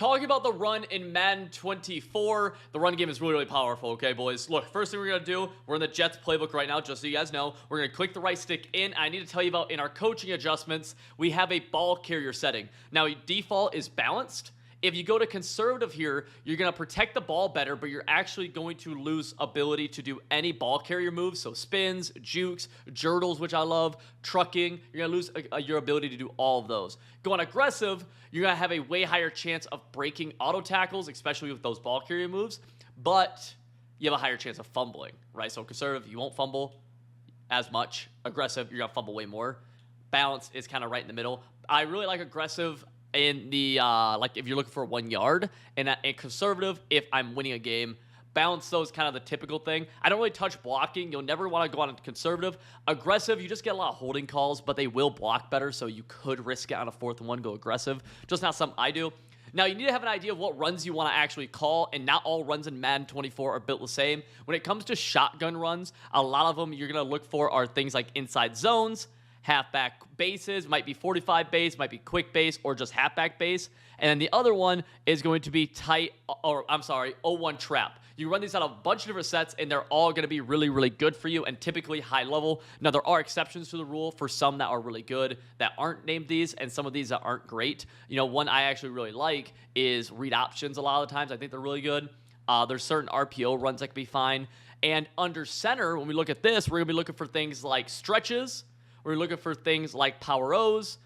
talking about the run in Madden 24. The run game is really, really powerful, okay, boys? Look, first thing we're going to do, we're in the Jets playbook right now, just so you guys know. We're going to click the right stick in. I need to tell you about in our coaching adjustments, we have a ball carrier setting. Now, default is balanced. If you go to conservative here, you're going to protect the ball better, but you're actually going to lose ability to do any ball carrier moves. So spins, jukes, jurdles, which I love, trucking. You're going to lose your ability to do all of those. Going aggressive, you're going to have a way higher chance of breaking auto tackles, especially with those ball carrier moves, but you have a higher chance of fumbling, right? So conservative, you won't fumble as much. Aggressive, you're going to fumble way more. Balance is kind of right in the middle. I really like aggressive in the, like if you're looking for 1 yard, and conservative if I'm winning a game. Balance, though, is kind of the typical thing. I don't really touch blocking. You'll never want to go on conservative. Aggressive, you just get a lot of holding calls, but they will block better, so you could risk it on a 4th and 1, go aggressive. Just not something I do. Now, you need to have an idea of what runs you want to actually call, and not all runs in Madden 24 are built the same. When it comes to shotgun runs, a lot of them you're going to look for are things like inside zones, halfback bases, might be 45 base, might be quick base, or just halfback base. And then the other one is going to be 0-1 trap. You run these out of a bunch of different sets, and they're all going to be really, really good for you and typically high level. Now, there are exceptions to the rule for some that are really good that aren't named these, and some of these that aren't great. You know, one I actually really like is read options a lot of the times. I think they're really good. There's certain RPO runs that can be fine. And under center, when we look at this, we're going to be looking for things like stretches. We're looking for things like power O's,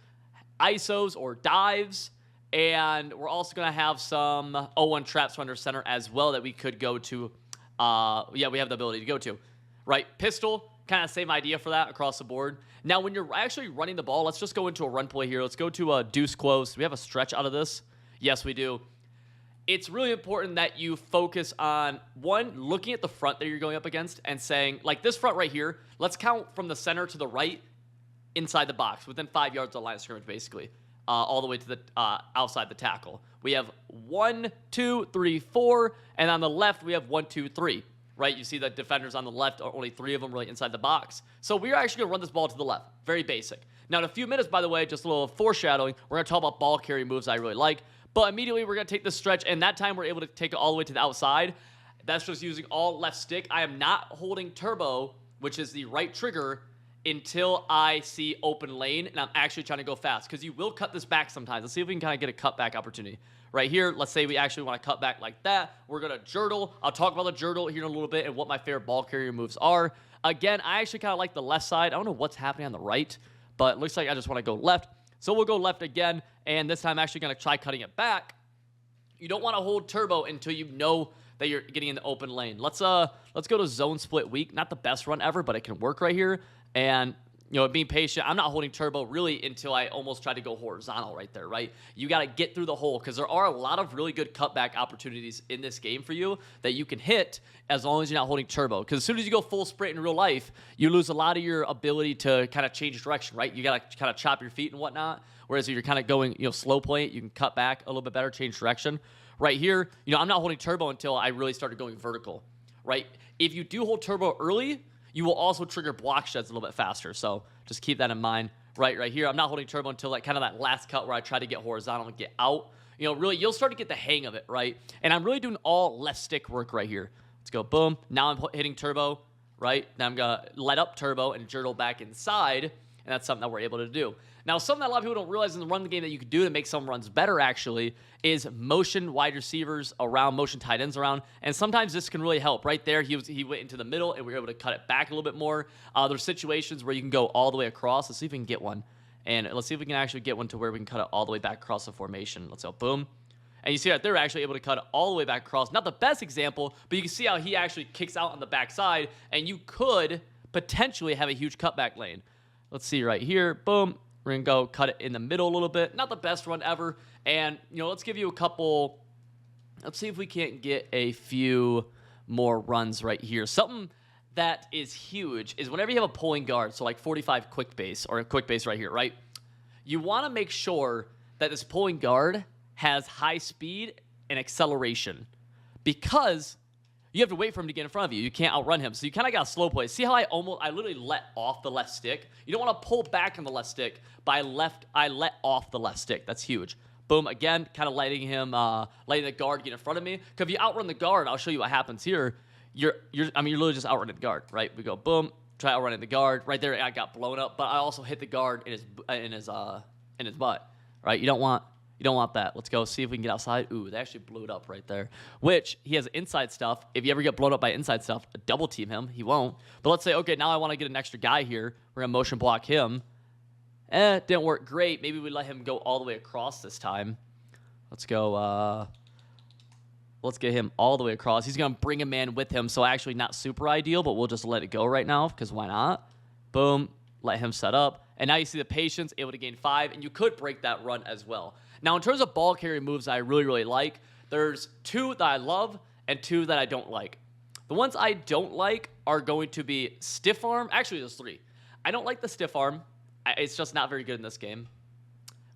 ISOs, or dives. And we're also going to have some 0-1 traps under center as well that we could go to. Yeah, we have the ability to go to. Right? Pistol, kind of same idea for that across the board. Now, when you're actually running the ball, let's just go into a run play here. Let's go to a deuce close. Do we have a stretch out of this? Yes, we do. It's really important that you focus on, one, looking at the front that you're going up against and saying, like this front right here, let's count from the center to the right inside the box, within 5 yards of the line of scrimmage, basically, all the way to the outside the tackle. We have 1, 2, 3, 4, and on the left, we have 1, 2, 3, right? You see the defenders on the left, are only 3 of them really inside the box. So we're actually going to run this ball to the left. Very basic. Now, in a few minutes, by the way, just a little foreshadowing, we're going to talk about ball carry moves I really like. But immediately, we're going to take this stretch, and that time, we're able to take it all the way to the outside. That's just using all left stick. I am not holding turbo, which is the right trigger, until I see open lane, and I'm actually trying to go fast, because you will cut this back sometimes. Let's see if we can kind of get a cutback opportunity. Right here, let's say we actually want to cut back like that. We're going to jurdle. I'll talk about the jurdle here in a little bit and what my favorite ball carrier moves are. Again, I actually kind of like the left side. I don't know what's happening on the right, but it looks like I just want to go left. So we'll go left again, and this time I'm actually going to try cutting it back. You don't want to hold turbo until you know that you're getting in the open lane. Let's go to zone split weak. Not the best run ever, but it can work right here. And, you know, being patient, I'm not holding turbo really until I almost try to go horizontal right there, right? You got to get through the hole, because there are a lot of really good cutback opportunities in this game for you that you can hit as long as you're not holding turbo. Because as soon as you go full sprint in real life, you lose a lot of your ability to kind of change direction, right? You got to kind of chop your feet and whatnot. Whereas if you're kind of going, you know, slow play it, you can cut back a little bit better, change direction. Right here, you know, I'm not holding turbo until I really started going vertical, right? If you do hold turbo early, you will also trigger block sheds a little bit faster. So just keep that in mind. Right here, I'm not holding turbo until like kind of that last cut where I try to get horizontal and get out. You know, really, you'll start to get the hang of it, right? And I'm really doing all left stick work right here. Let's go, boom. Now I'm hitting turbo, right? Now I'm going to let up turbo and jurdle back inside, and that's something that we're able to do. Now, something that a lot of people don't realize in the run game that you can do to make some runs better, actually, is motion wide receivers around, motion tight ends around, and sometimes this can really help. Right there, he went into the middle, and we were able to cut it back a little bit more. There's situations where you can go all the way across. Let's see if we can get one, and let's see if we can actually get one to where we can cut it all the way back across the formation. Let's go, boom. And you see that they're actually able to cut it all the way back across. Not the best example, but you can see how he actually kicks out on the backside, and you could potentially have a huge cutback lane. Let's see right here, boom. We're going to go cut it in the middle a little bit. Not the best run ever. And, you know, let's give you a couple. Let's see if we can't get a few more runs right here. Something that is huge is whenever you have a pulling guard, so like 45 quick base or a quick base right here, right? You want to make sure that this pulling guard has high speed and acceleration, because you have to wait for him to get in front of you. You can't outrun him. So you kind of got to slow play. See how I literally let off the left stick? You don't want to pull back on the left stick, but I let off the left stick. That's huge. Boom, again, kind of letting the guard get in front of me. Because if you outrun the guard, I'll show you what happens here. You're literally just outrunning the guard, right? We go boom, try outrunning the guard. Right there, I got blown up, but I also hit the guard in his butt, right? You don't want that. Let's go see if we can get outside. Ooh, they actually blew it up right there. Which, he has inside stuff. If you ever get blown up by inside stuff, double team him. He won't. But let's say, okay, now I want to get an extra guy here. We're going to motion block him. Didn't work great. Maybe we let him go all the way across this time. Let's go. Let's get him all the way across. He's going to bring a man with him, so actually not super ideal, but we'll just let it go right now, because why not? Boom. Let him set up. And now you see the patience, able to gain 5, and you could break that run as well. Now, in terms of ball carry moves that I really, really like, there's 2 that I love and 2 that I don't like. The ones I don't like are going to be stiff arm. Actually, there's 3. I don't like the stiff arm. It's just not very good in this game,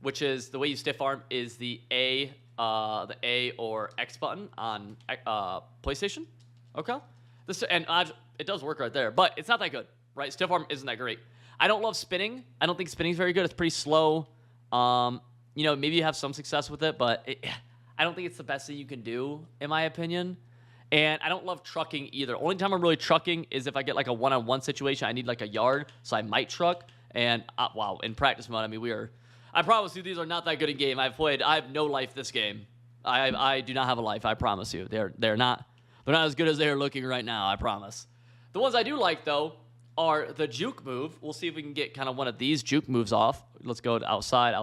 which is the way you stiff arm is the A or X button on PlayStation. Okay, it does work right there, but it's not that good, right? Stiff arm isn't that great. I don't love spinning. I don't think spinning is very good. It's pretty slow. Maybe you have some success with it, but I don't think it's the best thing you can do, in my opinion. And I don't love trucking either. Only time I'm really trucking is if I get like a one-on-one situation. I need like a yard, so I might truck. And wow, in practice mode, I mean, I promise you, these are not that good in game. I have no life this game. I do not have a life. I promise you, they're not as good as they are looking right now. I promise. The ones I do like though are the juke move. We'll see if we can get kind of one of these juke moves off. Let's go to outside.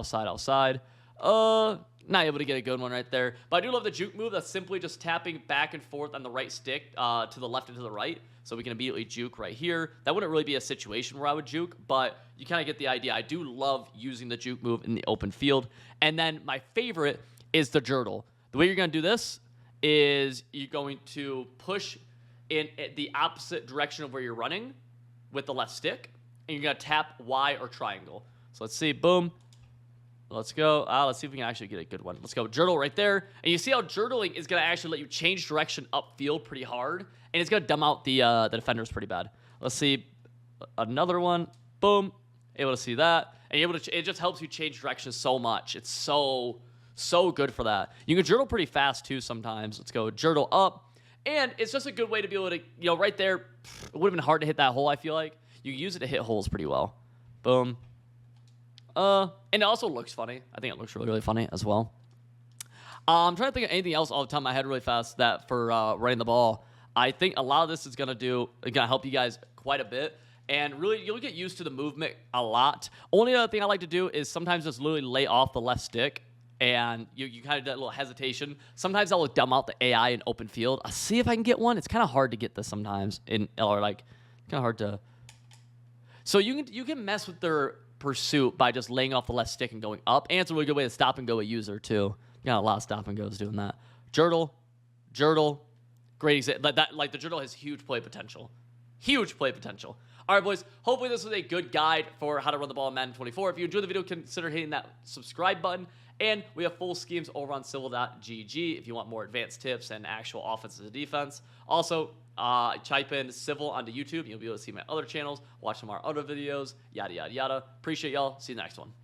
Not able to get a good one right there. But I do love the juke move. That's simply just tapping back and forth on the right stick to the left and to the right. So we can immediately juke right here. That wouldn't really be a situation where I would juke, but you kind of get the idea. I do love using the juke move in the open field. And then my favorite is the jurtle. The way you're going to do this is you're going to push in the opposite direction of where you're running with the left stick, and you're going to tap Y or triangle. So let's see. Boom. Let's go. Let's see if we can actually get a good one. Let's go. Jurtle right there. And you see how jurtling is going to actually let you change direction upfield pretty hard. And it's going to dumb out the defenders pretty bad. Let's see. Another one. Boom. Able to see that. And you're able to, it just helps you change direction so much. It's so good for that. You can jurtle pretty fast too sometimes. Let's go. Jurtle up. And it's just a good way to be able to, right there, it would have been hard to hit that hole, I feel like. You use it to hit holes pretty well. Boom. And it also looks funny. I think it looks really, really funny as well. I'm trying to think of anything else off the top of my head really fast that for running the ball. I think a lot of this is going to help you guys quite a bit. And really, you'll get used to the movement a lot. Only other thing I like to do is sometimes just literally lay off the left stick. And you kind of do that little hesitation. Sometimes I'll dumb out the AI in open field. I'll see if I can get one. It's kind of hard to get this sometimes. Kind of hard to... So you can mess with their pursuit by just laying off the left stick and going up. And it's a really good way to stop and go a user, too. You got a lot of stop and goes doing that. Jurtle. Great example. Like the jurtle has huge play potential. Huge play potential. All right, boys. Hopefully this was a good guide for how to run the ball in Madden 24. If you enjoyed the video, consider hitting that subscribe button. And we have full schemes over on civil.gg if you want more advanced tips and actual offense and defense. Also, type in Civil onto YouTube. You'll be able to see my other channels, watch some of our other videos, yada, yada, yada. Appreciate y'all. See you in the next one.